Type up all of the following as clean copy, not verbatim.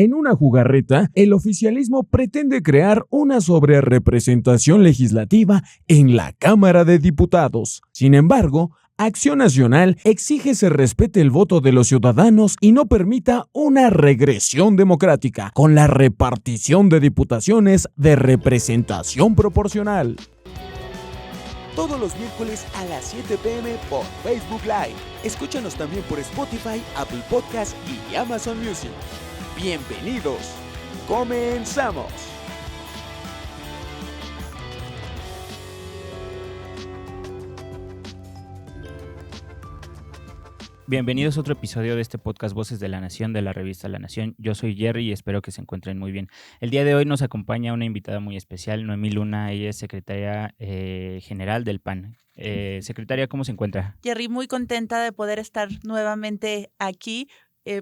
En una jugarreta, el oficialismo pretende crear una sobrerepresentación legislativa en la Cámara de Diputados. Sin embargo, Acción Nacional exige se respete el voto de los ciudadanos y no permita una regresión democrática con la repartición de diputaciones de representación proporcional. Todos los miércoles a las 7 p.m. por Facebook Live. Escúchanos también por Spotify, Apple Podcast y Amazon Music. Bienvenidos. ¡Comenzamos! Bienvenidos a otro episodio de este podcast Voces de la Nación, de la revista La Nación. Yo soy Jerry y espero que se encuentren muy bien. El día de hoy nos acompaña una invitada muy especial, Noemí Luna. Ella es secretaria general del PAN. Secretaria, ¿cómo se encuentra? Jerry, muy contenta de poder estar nuevamente aquí.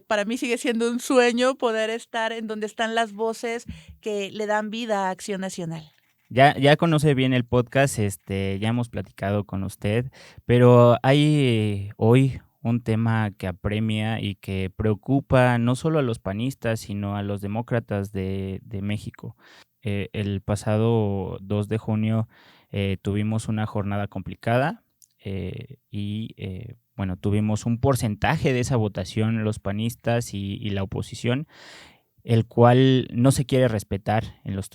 Para mí sigue siendo un sueño poder estar en donde están las voces que le dan vida a Acción Nacional. Ya conoce bien el podcast, ya hemos platicado con usted, pero hay hoy un tema que apremia y que preocupa no solo a los panistas, sino a los demócratas de México. El pasado 2 de junio tuvimos una jornada complicada bueno, tuvimos un porcentaje de esa votación, los panistas y la oposición, el cual no se quiere respetar en los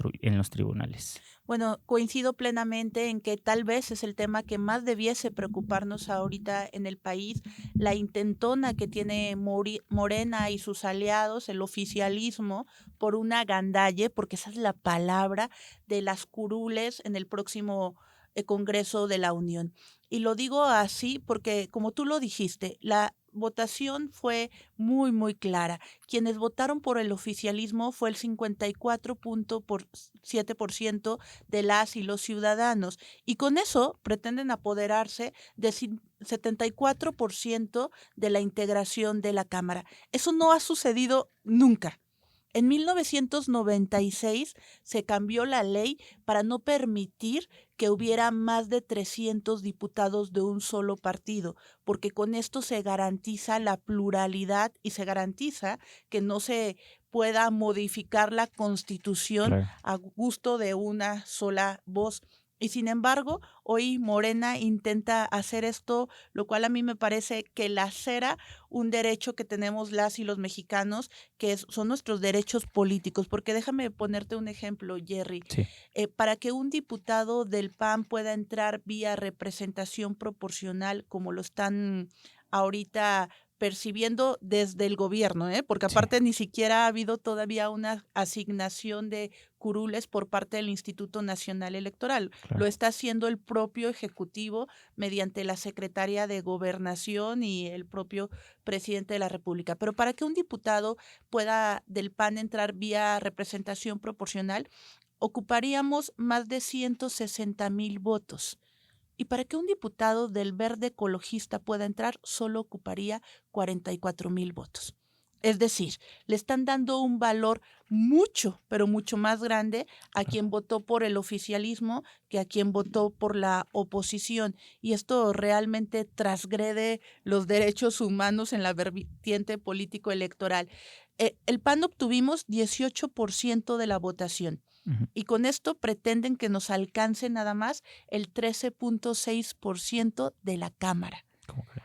tribunales. Bueno, coincido plenamente en que tal vez es el tema que más debiese preocuparnos ahorita en el país, la intentona que tiene Morena y sus aliados, el oficialismo, por una gandalle, porque esa es la palabra, de las curules en el próximo Congreso de la Unión. Y lo digo así porque, como tú lo dijiste, la votación fue muy clara. Quienes votaron por el oficialismo fue el 54.7% de las y los ciudadanos. Y con eso pretenden apoderarse de 74% de la integración de la Cámara. Eso no ha sucedido nunca. En 1996 se cambió la ley para no permitir que hubiera más de 300 diputados de un solo partido, porque con esto se garantiza la pluralidad y se garantiza que no se pueda modificar la Constitución Claro. a gusto de una sola voz. Y sin embargo, hoy Morena intenta hacer esto, lo cual a mí me parece que lacera un derecho que tenemos las y los mexicanos, que son nuestros derechos políticos. Porque déjame ponerte un ejemplo, Jerry. Sí. Para que un diputado del PAN pueda entrar vía representación proporcional, como lo están ahorita percibiendo desde el gobierno, porque aparte ni siquiera ha habido todavía una asignación de curules por parte del Instituto Nacional Electoral. Claro. Lo está haciendo el propio Ejecutivo mediante la Secretaría de Gobernación y el propio presidente de la República. Pero para que un diputado pueda del PAN entrar vía representación proporcional, ocuparíamos más de 160,000 votos. Y para que un diputado del Verde Ecologista pueda entrar, solo ocuparía 44,000 votos. Es decir, le están dando un valor mucho, pero mucho más grande a quien votó por el oficialismo que a quien votó por la oposición. Y esto realmente transgrede los derechos humanos en la vertiente político-electoral. El PAN obtuvimos 18% de la votación. Uh-huh. Y con esto pretenden que nos alcance nada más el 13.6% de la Cámara. ¿Cómo cree?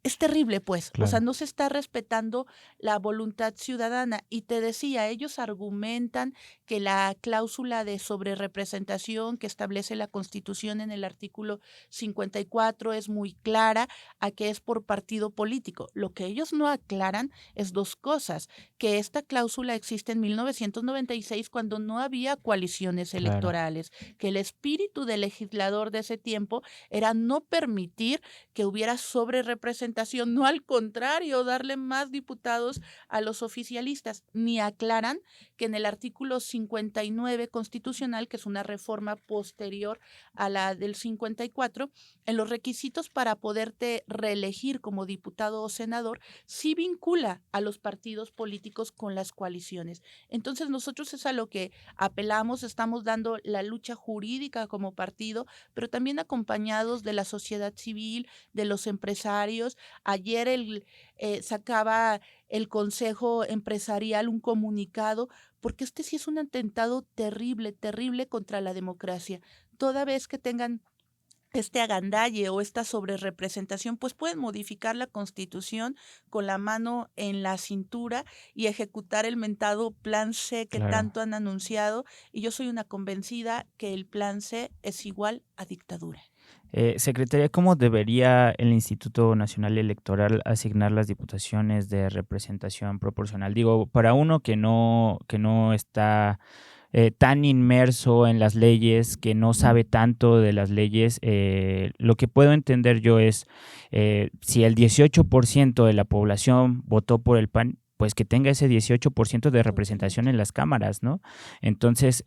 Es terrible, pues. Claro. O sea, no se está respetando la voluntad ciudadana. Y te decía, ellos argumentan que la cláusula de sobrerepresentación que establece la Constitución en el artículo 54 es muy clara a que es por partido político. Lo que ellos no aclaran es dos cosas, que esta cláusula existe en 1996 cuando no había coaliciones electorales, que el espíritu del legislador de ese tiempo era no permitir que hubiera sobrerepresentación, no al contrario, darle más diputados a los oficialistas, ni aclaran que en el artículo 59 constitucional, que es una reforma posterior a la del 54, en los requisitos para poderte reelegir como diputado o senador, sí vincula a los partidos políticos con las coaliciones. Entonces nosotros es a lo que apelamos, estamos dando la lucha jurídica como partido, pero también acompañados de la sociedad civil, de los empresarios, Ayer sacaba el Consejo Empresarial un comunicado, porque este sí es un atentado terrible, terrible contra la democracia. Toda vez que tengan este agandalle o esta sobrerepresentación, pues pueden modificar la Constitución con la mano en la cintura y ejecutar el mentado Plan C que Claro. tanto han anunciado. Y yo soy una convencida que el Plan C es igual a dictadura. Secretaria, ¿cómo debería el Instituto Nacional Electoral asignar las diputaciones de representación proporcional? Digo, para uno que no está tan inmerso en las leyes, que no sabe tanto de las leyes, lo que puedo entender yo es, si el 18% de la población votó por el PAN, pues que tenga ese 18% de representación en las cámaras, ¿no? Entonces,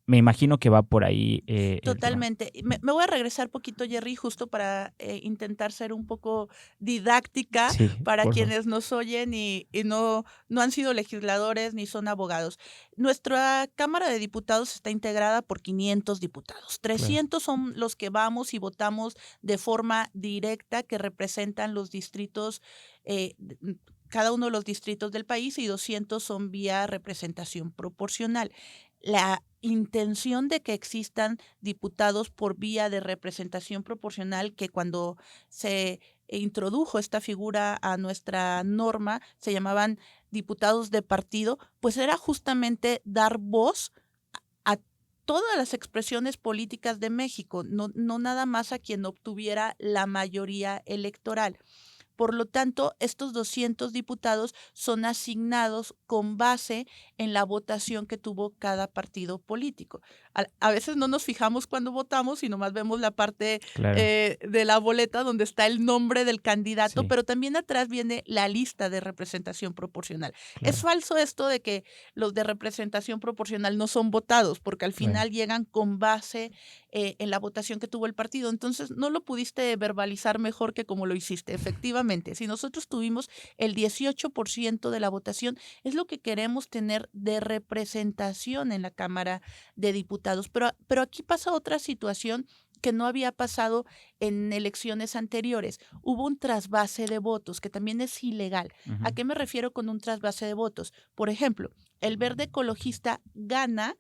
me imagino que va por ahí el tema. Totalmente. Me voy a regresar poquito, Jerry, justo para intentar ser un poco didáctica Sí, para por favor. quienes nos oyen y no han sido legisladores ni son abogados. Nuestra Cámara de Diputados está integrada por 500 diputados. 300 son los que vamos y votamos de forma directa, que representan los distritos, cada uno de los distritos del país, y 200 son vía representación proporcional. La intención de que existan diputados por vía de representación proporcional, que cuando se introdujo esta figura a nuestra norma se llamaban diputados de partido, pues era justamente dar voz a todas las expresiones políticas de México, no nada más a quien obtuviera la mayoría electoral. Por lo tanto, estos 200 diputados son asignados con base en la votación que tuvo cada partido político. A veces no nos fijamos cuando votamos y nomás vemos la parte Claro. de la boleta donde está el nombre del candidato, Sí. pero también atrás viene la lista de representación proporcional. Claro. Es falso esto de que los de representación proporcional no son votados, porque al final llegan con base en la votación que tuvo el partido. Entonces, no lo pudiste verbalizar mejor que como lo hiciste. Efectivamente, si nosotros tuvimos el 18% de la votación, es lo que queremos tener de representación en la Cámara de Diputados. Pero aquí pasa otra situación que no había pasado en elecciones anteriores. Hubo un trasvase de votos, que también es ilegal. ¿A qué me refiero con un trasvase de votos? Por ejemplo, el Verde Ecologista gana,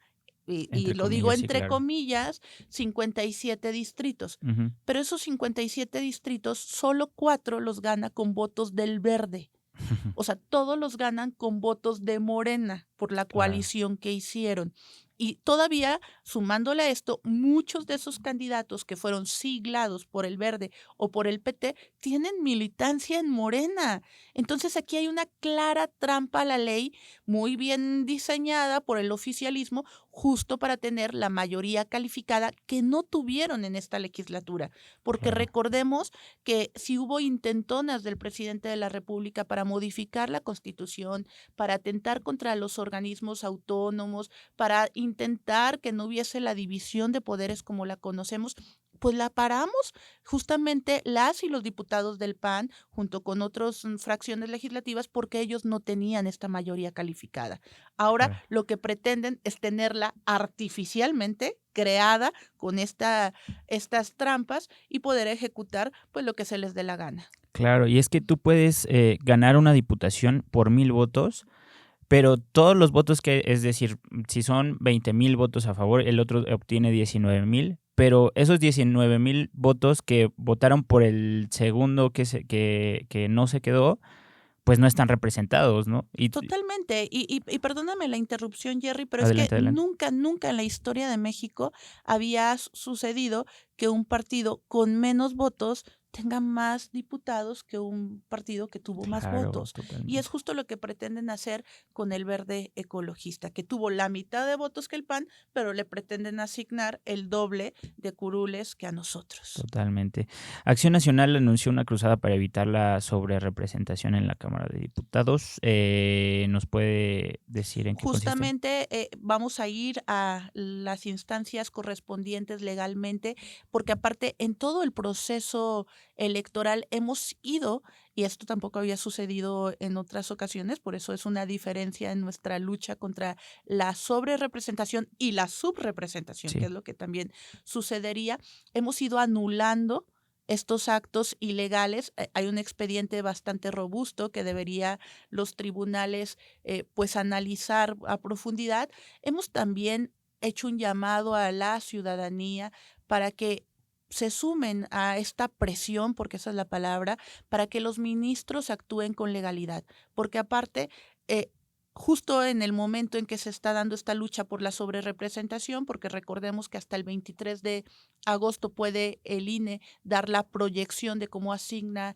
y lo digo entre comillas, 57 distritos. Pero esos 57 distritos, solo 4 los gana con votos del Verde. O sea, todos los ganan con votos de Morena por la coalición que hicieron. Y todavía, sumándole a esto, muchos de esos candidatos que fueron siglados por el Verde o por el PT tienen militancia en Morena. Entonces aquí hay una clara trampa a la ley, muy bien diseñada por el oficialismo, justo para tener la mayoría calificada que no tuvieron en esta legislatura. Porque recordemos que si hubo intentonas del presidente de la República para modificar la Constitución, para atentar contra los organismos autónomos, para intentar que no hubiese la división de poderes como la conocemos, pues la paramos. Justamente las y los diputados del PAN, junto con otras fracciones legislativas, porque ellos no tenían esta mayoría calificada. Ahora lo que pretenden es tenerla artificialmente creada con estas trampas y poder ejecutar pues lo que se les dé la gana. Claro, y es que tú puedes ganar una diputación por 1,000 votos, pero todos los votos es decir, si son 20,000 votos a favor, el otro obtiene 19,000, pero esos 19,000 votos que votaron por el segundo que no se quedó, pues no están representados, ¿no? Totalmente. Y perdóname la interrupción, Jerry, pero adelante, es que adelante. nunca en la historia de México había sucedido que un partido con menos votos tenga más diputados que un partido que tuvo más votos. Totalmente. Y es justo lo que pretenden hacer con el Verde Ecologista, que tuvo la mitad de votos que el PAN, pero le pretenden asignar el doble de curules que a nosotros. Totalmente. Acción Nacional anunció una cruzada para evitar la sobrerepresentación en la Cámara de Diputados. ¿Nos puede decir en qué consiste? Justamente vamos a ir a las instancias correspondientes legalmente, porque aparte en todo el proceso electoral hemos ido, y esto tampoco había sucedido en otras ocasiones, por eso es una diferencia en nuestra lucha contra la sobrerepresentación y la subrepresentación, Sí. que es lo que también sucedería. Hemos ido anulando estos actos ilegales. Hay un expediente bastante robusto que debería los tribunales pues analizar a profundidad. Hemos también hecho un llamado a la ciudadanía para que se sumen a esta presión, porque esa es la palabra, para que los ministros actúen con legalidad, porque aparte, justo en el momento en que se está dando esta lucha por la sobrerepresentación, porque recordemos que hasta el 23 de agosto puede el INE dar la proyección de cómo asigna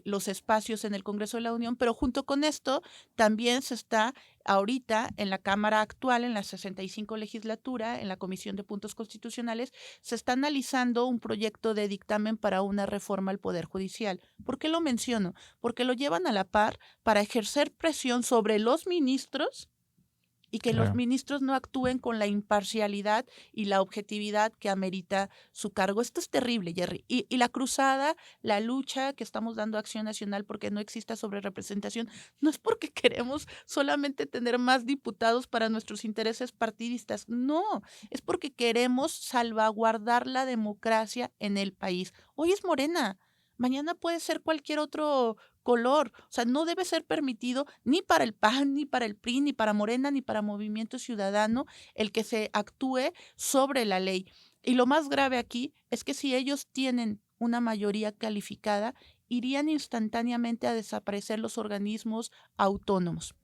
los espacios en el Congreso de la Unión, pero junto con esto también se está ahorita en la Cámara actual, en la 65 legislatura, en la Comisión de Puntos Constitucionales, se está analizando un proyecto de dictamen para una reforma al Poder Judicial. ¿Por qué lo menciono? Porque lo llevan a la par para ejercer presión sobre los ministros y que los Claro. ministros no actúen con la imparcialidad y la objetividad que amerita su cargo. Esto es terrible, Jerry. Y la cruzada, la lucha que estamos dando a Acción Nacional porque no exista sobrerepresentación, no es porque queremos solamente tener más diputados para nuestros intereses partidistas, no, es porque queremos salvaguardar la democracia en el país. Hoy es Morena, mañana puede ser cualquier otro color. O sea, no debe ser permitido ni para el PAN, ni para el PRI, ni para Morena, ni para Movimiento Ciudadano el que se actúe sobre la ley. Y lo más grave aquí es que si ellos tienen una mayoría calificada, irían instantáneamente a desaparecer los organismos autónomos,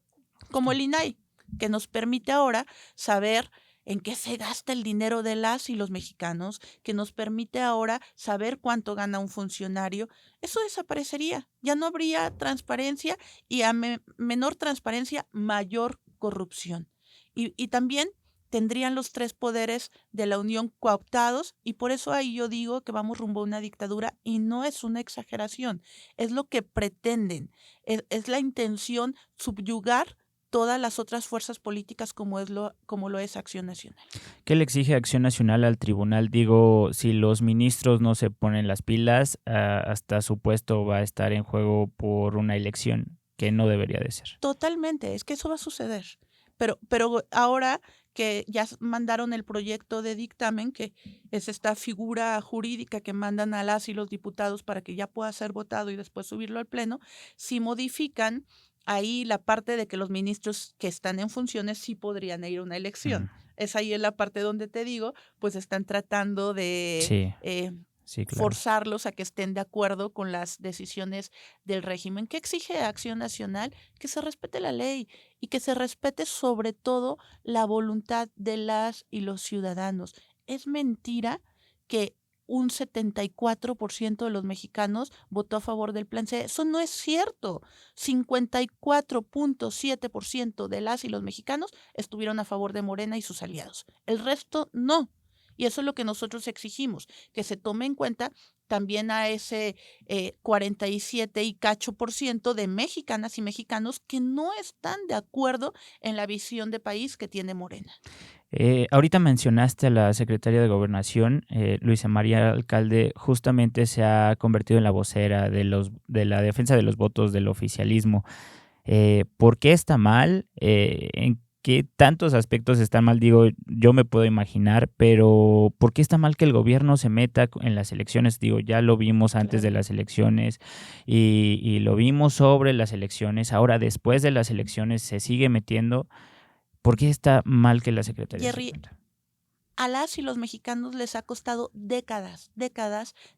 como el INAI, que nos permite ahora saber en qué se gasta el dinero de las y los mexicanos, que nos permite ahora saber cuánto gana un funcionario. Eso desaparecería, ya no habría transparencia y a menor transparencia, mayor corrupción. Y también tendrían los tres poderes de la Unión cooptados y por eso ahí yo digo que vamos rumbo a una dictadura y no es una exageración, es lo que pretenden, es la intención subyugar todas las otras fuerzas políticas como lo es Acción Nacional. ¿Qué le exige Acción Nacional al tribunal? Digo, si los ministros no se ponen las pilas, hasta su puesto va a estar en juego por una elección que no debería de ser. Totalmente, es que eso va a suceder. Pero ahora que ya mandaron el proyecto de dictamen, que es esta figura jurídica que mandan a las y los diputados para que ya pueda ser votado y después subirlo al Pleno, si modifican ahí la parte de que los ministros que están en funciones sí podrían ir a una elección. Es ahí en la parte donde te digo, pues están tratando de Sí, claro. forzarlos a que estén de acuerdo con las decisiones del régimen. ¿Qué exige Acción Nacional? Que se respete la ley y que se respete sobre todo la voluntad de las y los ciudadanos. Es mentira que un 74% de los mexicanos votó a favor del Plan C. Eso no es cierto. 54.7% de las y los mexicanos estuvieron a favor de Morena y sus aliados. El resto no. Y eso es lo que nosotros exigimos, que se tome en cuenta también a ese 47 y cacho por ciento de mexicanas y mexicanos que no están de acuerdo en la visión de país que tiene Morena. Ahorita mencionaste a la secretaria de Gobernación, Luisa María Alcalde, justamente se ha convertido en la vocera de la defensa de los votos del oficialismo. ¿Por qué está mal? ¿En qué tantos aspectos están mal? Digo, yo me puedo imaginar, pero ¿por qué está mal que el gobierno se meta en las elecciones? Digo, ya lo vimos antes de las elecciones y lo vimos sobre las elecciones. Ahora, después de las elecciones, se sigue metiendo. ¿Por qué está mal que la secretaria Jerry, se meta? A las y los mexicanos les ha costado décadas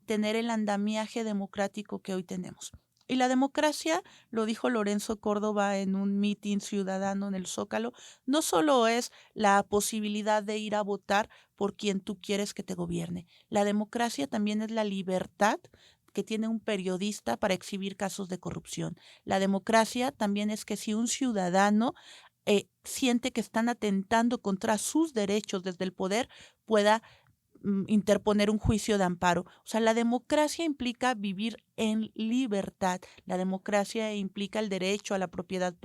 tener el andamiaje democrático que hoy tenemos. Y la democracia, lo dijo Lorenzo Córdoba en un mitin ciudadano en el Zócalo, no solo es la posibilidad de ir a votar por quien tú quieres que te gobierne. La democracia también es la libertad que tiene un periodista para exhibir casos de corrupción. La democracia también es que si un ciudadano siente que están atentando contra sus derechos desde el poder, pueda interponer un juicio de amparo. O sea, la democracia implica vivir en libertad. La democracia implica el derecho a la propiedad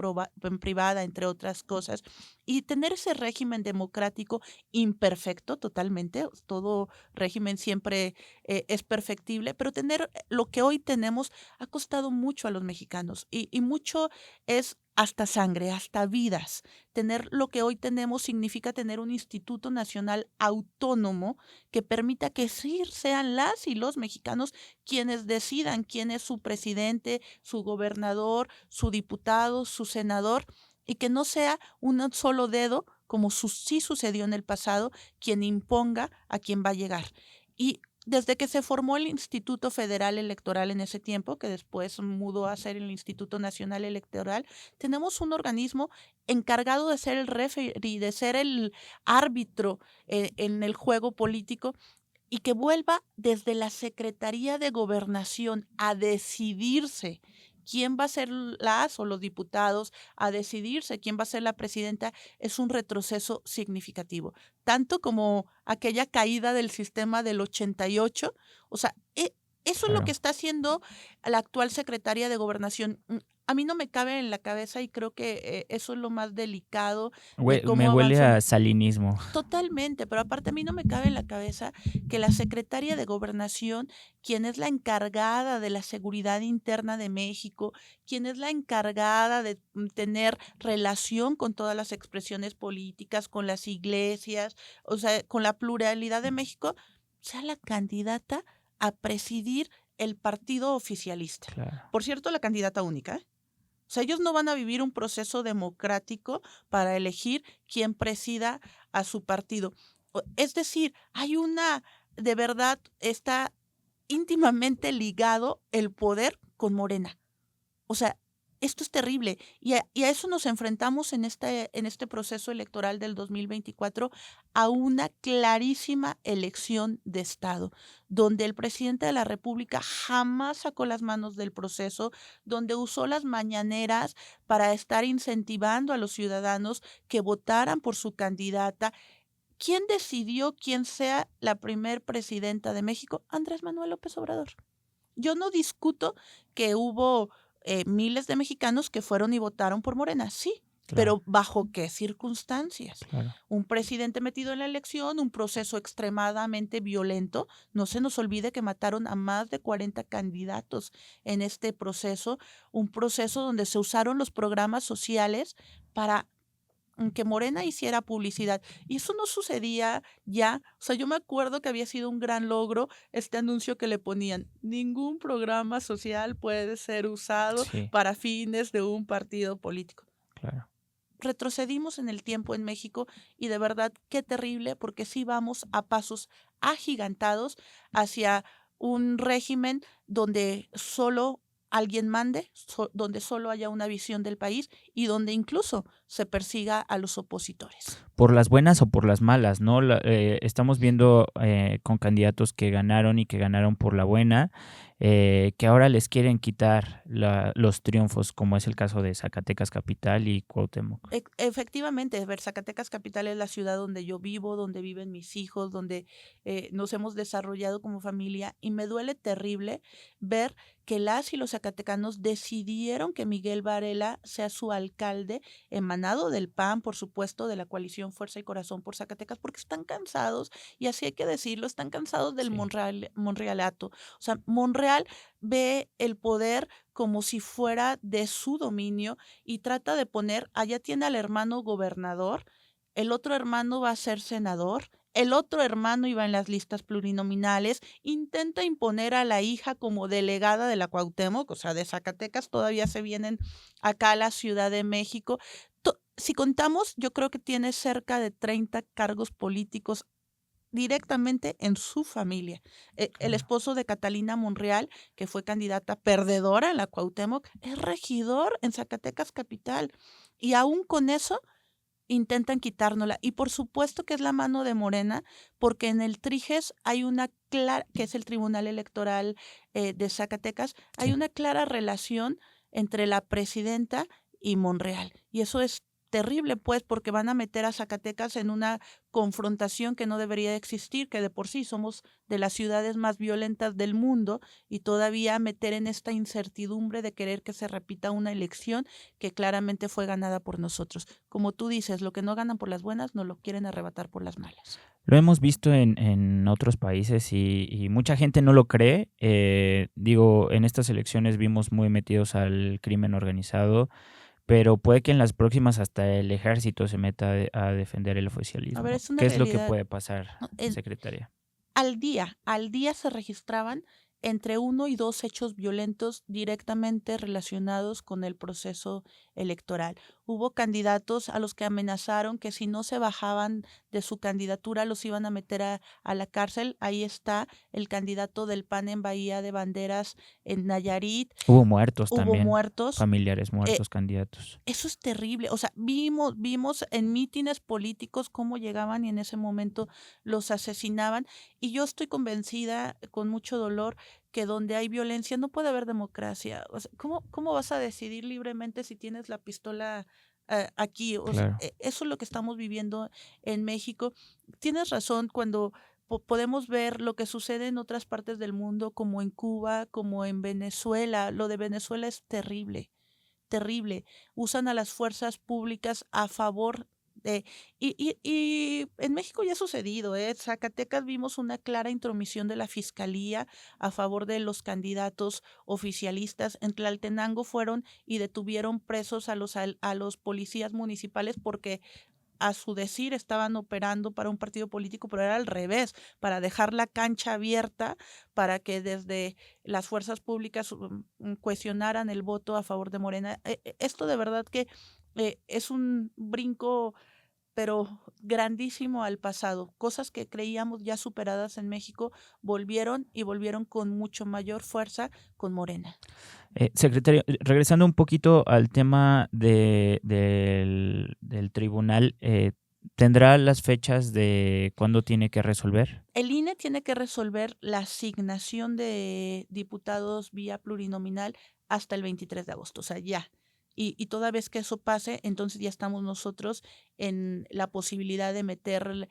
privada, entre otras cosas. Y tener ese régimen democrático imperfecto totalmente, todo régimen siempre es perfectible, pero tener lo que hoy tenemos ha costado mucho a los mexicanos y mucho es hasta sangre, hasta vidas. Tener lo que hoy tenemos significa tener un Instituto Nacional autónomo que permita que sí sean las y los mexicanos quienes decidan quién es su presidente, su gobernador, su diputado, su senador, y que no sea un solo dedo, como sí sucedió en el pasado, quien imponga a quién va a llegar. Y desde que se formó el Instituto Federal Electoral en ese tiempo, que después mudó a ser el Instituto Nacional Electoral, tenemos un organismo encargado de ser el referee, de ser el árbitro en el juego político, y que vuelva desde la Secretaría de Gobernación a decidirse quién va a ser las o los diputados, a decidirse quién va a ser la presidenta, es un retroceso significativo. Tanto como aquella caída del sistema del 88, o sea, eso es lo que está haciendo la actual secretaria de Gobernación. A mí no me cabe en la cabeza y creo que eso es lo más delicado de cómo Me huele avanzan. a salinismo. Totalmente, pero aparte a mí no me cabe en la cabeza que la secretaria de Gobernación, quien es la encargada de la seguridad interna de México, quien es la encargada de tener relación con todas las expresiones políticas, con las iglesias, o sea, con la pluralidad de México, sea la candidata a presidir el partido oficialista. Claro. Por cierto, la candidata única, ¿eh? O sea, ellos no van a vivir un proceso democrático para elegir quién presida a su partido. Es decir, de verdad, está íntimamente ligado el poder con Morena. O sea, esto es terrible y a eso nos enfrentamos en este proceso electoral del 2024, a una clarísima elección de Estado, donde el presidente de la República jamás sacó las manos del proceso, donde usó las mañaneras para estar incentivando a los ciudadanos que votaran por su candidata. ¿Quién decidió quién sea la primer presidenta de México? Andrés Manuel López Obrador. Yo no discuto que hubo miles de mexicanos que fueron y votaron por Morena, sí, Claro. pero ¿bajo qué circunstancias? Claro. Un presidente metido en la elección, un proceso extremadamente violento. No se nos olvide que mataron a más de 40 candidatos en este proceso, un proceso donde se usaron los programas sociales para que Morena hiciera publicidad. Y eso no sucedía ya. O sea, yo me acuerdo que había sido un gran logro este anuncio que le ponían: ningún programa social puede ser usado para fines de un partido político. Claro. Retrocedimos en el tiempo en México y de verdad qué terrible, porque sí vamos a pasos agigantados hacia un régimen donde solo alguien mande, donde solo haya una visión del país y donde incluso se persiga a los opositores. Por las buenas o por las malas, ¿no? Estamos viendo con candidatos que ganaron y que ganaron por la buena, que ahora les quieren quitar los triunfos, como es el caso de Zacatecas Capital y Cuauhtémoc. Efectivamente, Zacatecas Capital es la ciudad donde yo vivo, donde viven mis hijos, donde nos hemos desarrollado como familia, y me duele terrible ver que las y los zacatecanos decidieron que Miguel Varela sea su alcalde, emanado del PAN, por supuesto, de la coalición Fuerza y Corazón por Zacatecas, porque están cansados, y así hay que decirlo, están cansados del monrealato. O sea, Monreal ve el poder como si fuera de su dominio y trata de poner, allá tiene al hermano gobernador, el otro hermano va a ser senador, el otro hermano iba en las listas plurinominales, intenta imponer a la hija como delegada de la Cuauhtémoc, o sea, de Zacatecas todavía se vienen acá a la Ciudad de México. Si contamos, yo creo que tiene cerca de 30 cargos políticos directamente en su familia. El esposo de Catalina Monreal, que fue candidata perdedora en la Cuauhtémoc, es regidor en Zacatecas Capital, y aún con eso intentan quitárnosla. Y por supuesto que es la mano de Morena, porque en el TRIGES hay una clara, que es el Tribunal Electoral de Zacatecas, hay una clara relación entre la presidenta y Monreal. Y eso es terrible, pues, porque van a meter a Zacatecas en una confrontación que no debería existir, que de por sí somos de las ciudades más violentas del mundo, y todavía meter en esta incertidumbre de querer que se repita una elección que claramente fue ganada por nosotros. Como tú dices, lo que no ganan por las buenas no lo quieren arrebatar por las malas. Lo hemos visto en otros países y mucha gente no lo cree. En estas elecciones vimos muy metidos al crimen organizado, pero puede que en las próximas hasta el ejército se meta a defender el A ver, oficialismo. es una ¿Qué es lo que realidad. puede pasar, ¿No? secretaria? Al día se registraban entre 1 y 2 hechos violentos directamente relacionados con el proceso electoral. Hubo candidatos a los que amenazaron que si no se bajaban de su candidatura los iban a meter a la cárcel. Ahí está el candidato del PAN en Bahía de Banderas, en Nayarit. Hubo muertos Hubo también, muertos. familiares Eh, muertos, candidatos. Eso es terrible. O sea, vimos en mítines políticos cómo llegaban y en ese momento los asesinaban. Y yo estoy convencida, con mucho dolor, que donde hay violencia no puede haber democracia. O sea, ¿cómo vas a decidir libremente si tienes la pistola aquí? O sea, Claro. eso es lo que estamos viviendo en México. Tienes razón cuando podemos ver lo que sucede en otras partes del mundo, como en Cuba, como en Venezuela. Lo de Venezuela es terrible, terrible. Usan a las fuerzas públicas a favor de... Y en México ya ha sucedido, ¿eh? Zacatecas vimos una clara intromisión de la fiscalía a favor de los candidatos oficialistas. En Tlaltenango fueron y detuvieron presos a los policías municipales porque a su decir estaban operando para un partido político, pero era al revés, para dejar la cancha abierta para que desde las fuerzas públicas cuestionaran el voto a favor de Morena. Esto de verdad que es un brinco, pero grandísimo al pasado. Cosas que creíamos ya superadas en México volvieron y volvieron con mucho mayor fuerza con Morena. Secretario, regresando un poquito al tema del tribunal, ¿tendrá las fechas de cuándo tiene que resolver? El INE tiene que resolver la asignación de diputados vía plurinominal hasta el 23 de agosto, o sea, ya. Y toda vez que eso pase, entonces ya estamos nosotros en la posibilidad de meter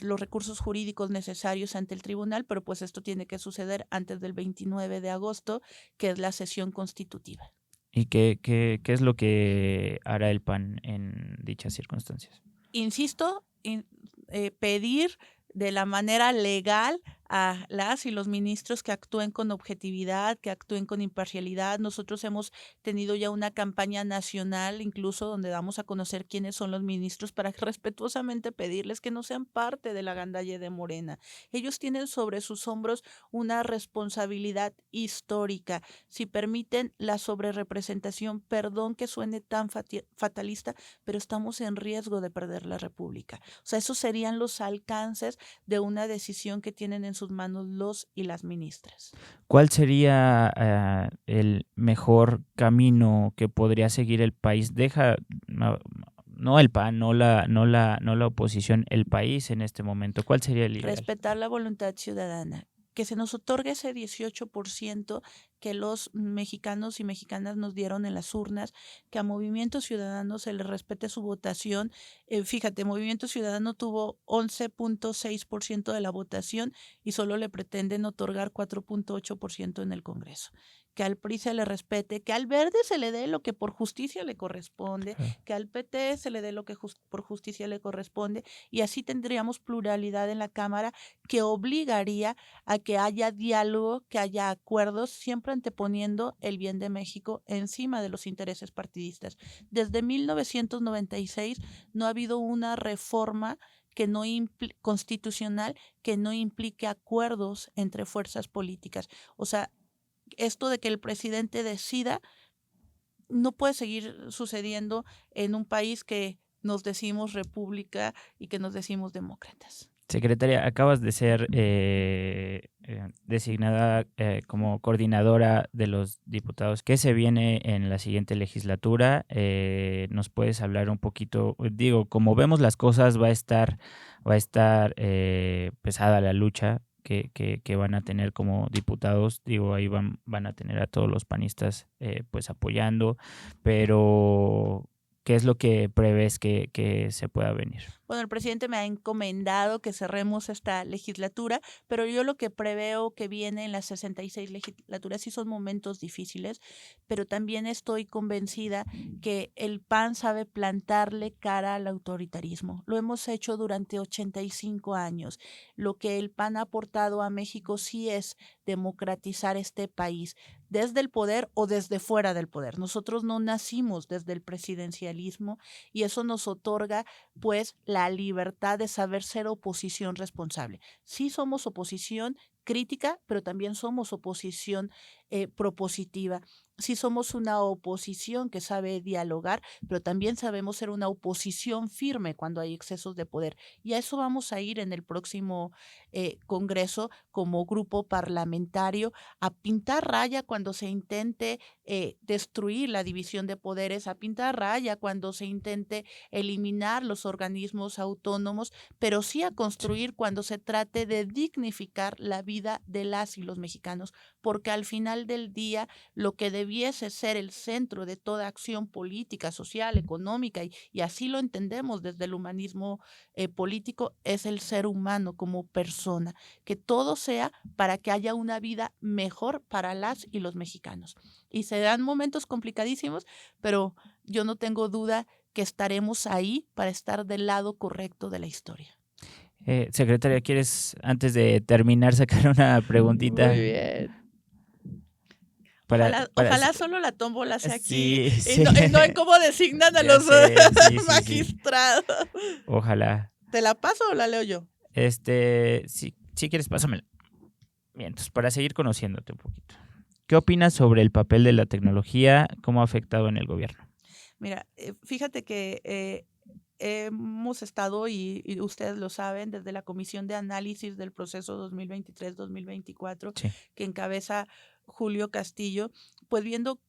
los recursos jurídicos necesarios ante el tribunal, pero pues esto tiene que suceder antes del 29 de agosto, que es la sesión constitutiva. ¿Y qué es lo que hará el PAN en dichas circunstancias? Insisto, pedir de la manera legal a las y los ministros que actúen con objetividad, que actúen con imparcialidad. Nosotros hemos tenido ya una campaña nacional, incluso donde damos a conocer quiénes son los ministros, para respetuosamente pedirles que no sean parte de la gandalle de Morena. Ellos tienen sobre sus hombros una responsabilidad histórica. Si permiten la sobrerepresentación, perdón que suene tan fatalista, pero estamos en riesgo de perder la República. O sea, esos serían los alcances de una decisión que tienen en sus manos los y las ministras. ¿Cuál sería el mejor camino que podría seguir el país? No el PAN, no la oposición, el país en este momento. ¿Cuál sería el ideal? Respetar la voluntad ciudadana, que se nos otorgue ese 18% que los mexicanos y mexicanas nos dieron en las urnas, que a Movimiento Ciudadano se le respete su votación. Fíjate, Movimiento Ciudadano tuvo 11.6% de la votación y solo le pretenden otorgar 4.8% en el Congreso. Que al PRI se le respete, que al Verde se le dé lo que por justicia le corresponde, que al PT se le dé lo que por justicia le corresponde, y así tendríamos pluralidad en la Cámara que obligaría a que haya diálogo, que haya acuerdos, siempre anteponiendo el bien de México encima de los intereses partidistas. Desde 1996 no ha habido una reforma que no constitucional que no implique acuerdos entre fuerzas políticas. O sea, esto de que el presidente decida no puede seguir sucediendo en un país que nos decimos república y que nos decimos demócratas. Secretaria, acabas de ser designada como coordinadora de los diputados. ¿Qué se viene en la siguiente legislatura? ¿Nos puedes hablar un poquito? Digo, como vemos las cosas, va a estar pesada la lucha que van a tener como diputados. Digo, ahí van a tener a todos los panistas pues apoyando, pero ¿qué es lo que prevés que se pueda venir? Bueno, el presidente me ha encomendado que cerremos esta legislatura, pero yo lo que preveo que viene en las 66 legislaturas sí son momentos difíciles, pero también estoy convencida que el PAN sabe plantarle cara al autoritarismo. Lo hemos hecho durante 85 años. Lo que el PAN ha aportado a México sí es democratizar este país, desde el poder o desde fuera del poder. Nosotros no nacimos desde el presidencialismo y eso nos otorga pues la libertad de saber ser oposición responsable. Sí somos oposición crítica, pero también somos oposición propositiva. Sí somos una oposición que sabe dialogar, pero también sabemos ser una oposición firme cuando hay excesos de poder. Y a eso vamos a ir en el próximo Congreso como grupo parlamentario, a pintar raya cuando se intente destruir la división de poderes, a pintar raya cuando se intente eliminar los organismos autónomos, pero sí a construir cuando se trate de dignificar la vida de las y los mexicanos, porque al final del día lo que debiese ser el centro de toda acción política, social, económica, y así lo entendemos desde el humanismo político, es el ser humano como persona, que todo sea para que haya una vida mejor para las y los mexicanos. Y se dan momentos complicadísimos, pero yo no tengo duda que estaremos ahí para estar del lado correcto de la historia. Secretaria, ¿quieres, antes de terminar, sacar una preguntita? Muy bien. Ojalá solo la tómbola sea aquí sí. y no en cómo designan a Ya los sé, sí, magistrados. Ojalá. ¿Te la paso o la leo yo? Si quieres, pásamela. Bien, entonces, para seguir conociéndote un poquito. ¿Qué opinas sobre el papel de la tecnología? ¿Cómo ha afectado en el gobierno? Mira, fíjate que hemos estado, y ustedes lo saben, desde la Comisión de Análisis del Proceso 2023-2024, Sí. que encabeza Julio Castillo, pues viendo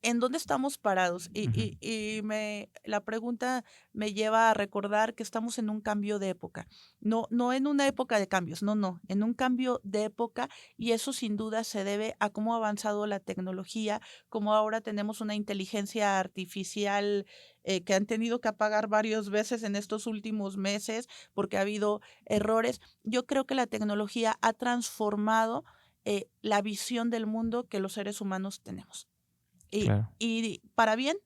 en dónde estamos parados. Y la pregunta me lleva a recordar que estamos en un cambio de época. No en una época de cambios, no, en un cambio de época, y eso sin duda se debe a cómo ha avanzado la tecnología, cómo ahora tenemos una inteligencia artificial que han tenido que apagar varias veces en estos últimos meses porque ha habido errores. Yo creo que la tecnología ha transformado la visión del mundo que los seres humanos tenemos. Claro. Y para bien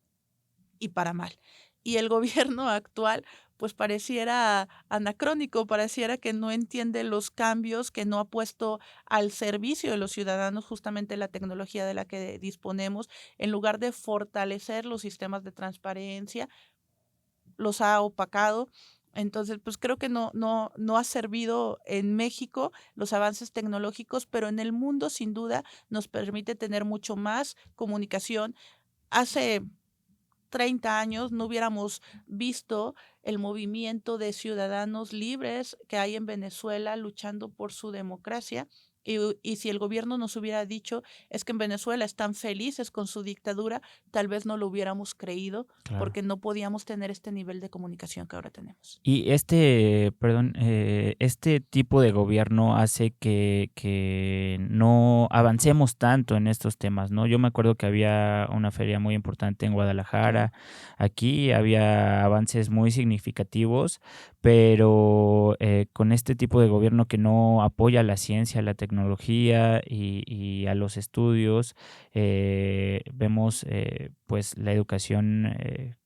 y para mal. Y el gobierno actual pues pareciera anacrónico, pareciera que no entiende los cambios, que no ha puesto al servicio de los ciudadanos justamente la tecnología de la que disponemos, en lugar de fortalecer los sistemas de transparencia, los ha opacado. Entonces, pues creo que no ha servido en México los avances tecnológicos, pero en el mundo sin duda nos permite tener mucho más comunicación. Hace 30 años no hubiéramos visto el movimiento de ciudadanos libres que hay en Venezuela luchando por su democracia. Y si el gobierno nos hubiera dicho es que en Venezuela están felices con su dictadura, tal vez no lo hubiéramos creído, Claro. porque no podíamos tener este nivel de comunicación que ahora tenemos. Y este tipo de gobierno hace que no avancemos tanto en estos temas, ¿no? Yo me acuerdo que había una feria muy importante en Guadalajara, aquí había avances muy significativos, pero con este tipo de gobierno que no apoya la ciencia, la tecnología y a los estudios, vemos pues la educación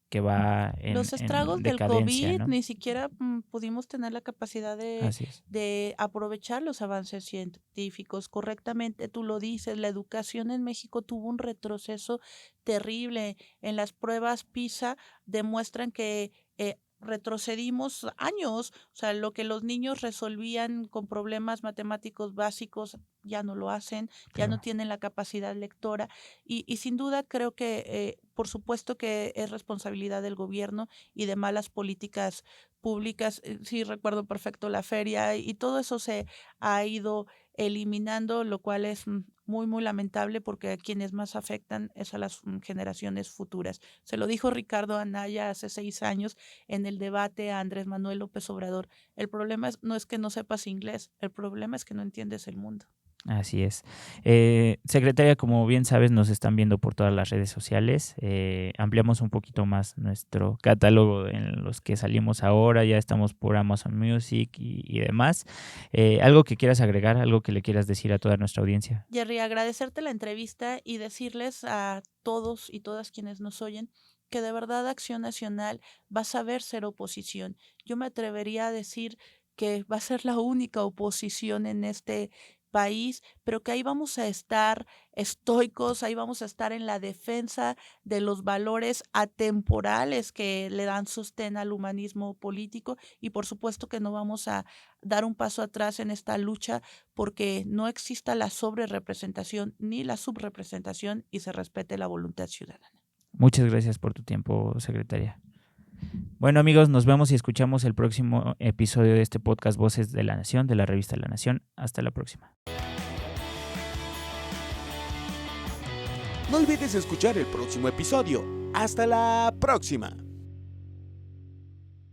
que va Los estragos en del decadencia, COVID, ¿no? ni siquiera pudimos tener la capacidad Así es. de aprovechar los avances científicos correctamente. Tú lo dices, la educación en México tuvo un retroceso terrible. En las pruebas PISA demuestran que retrocedimos años. O sea, lo que los niños resolvían con problemas matemáticos básicos ya no lo hacen, ya no Claro. tienen la capacidad lectora. Y sin duda creo que, por supuesto que es responsabilidad del gobierno y de malas políticas públicas. Sí, recuerdo perfecto la feria y todo eso se ha ido eliminando, lo cual es muy, muy lamentable porque a quienes más afectan es a las generaciones futuras. Se lo dijo Ricardo Anaya hace 6 años en el debate a Andrés Manuel López Obrador. El problema no es que no sepas inglés, el problema es que no entiendes el mundo. Así es. Secretaria, como bien sabes, nos están viendo por todas las redes sociales. Ampliamos un poquito más nuestro catálogo en los que salimos ahora. Ya estamos por Amazon Music y demás. ¿Algo que quieras agregar? ¿Algo que le quieras decir a toda nuestra audiencia? Jerry, agradecerte la entrevista y decirles a todos y todas quienes nos oyen que de verdad Acción Nacional va a saber ser oposición. Yo me atrevería a decir que va a ser la única oposición en este país, pero que ahí vamos a estar estoicos, ahí vamos a estar en la defensa de los valores atemporales que le dan sostén al humanismo político y por supuesto que no vamos a dar un paso atrás en esta lucha porque no exista la sobrerepresentación ni la subrepresentación y se respete la voluntad ciudadana. Muchas gracias por tu tiempo, secretaria. Bueno, amigos, nos vemos y escuchamos el próximo episodio de este podcast Voces de la Nación, de la revista La Nación. Hasta la próxima. No olvides escuchar el próximo episodio. ¡Hasta la próxima!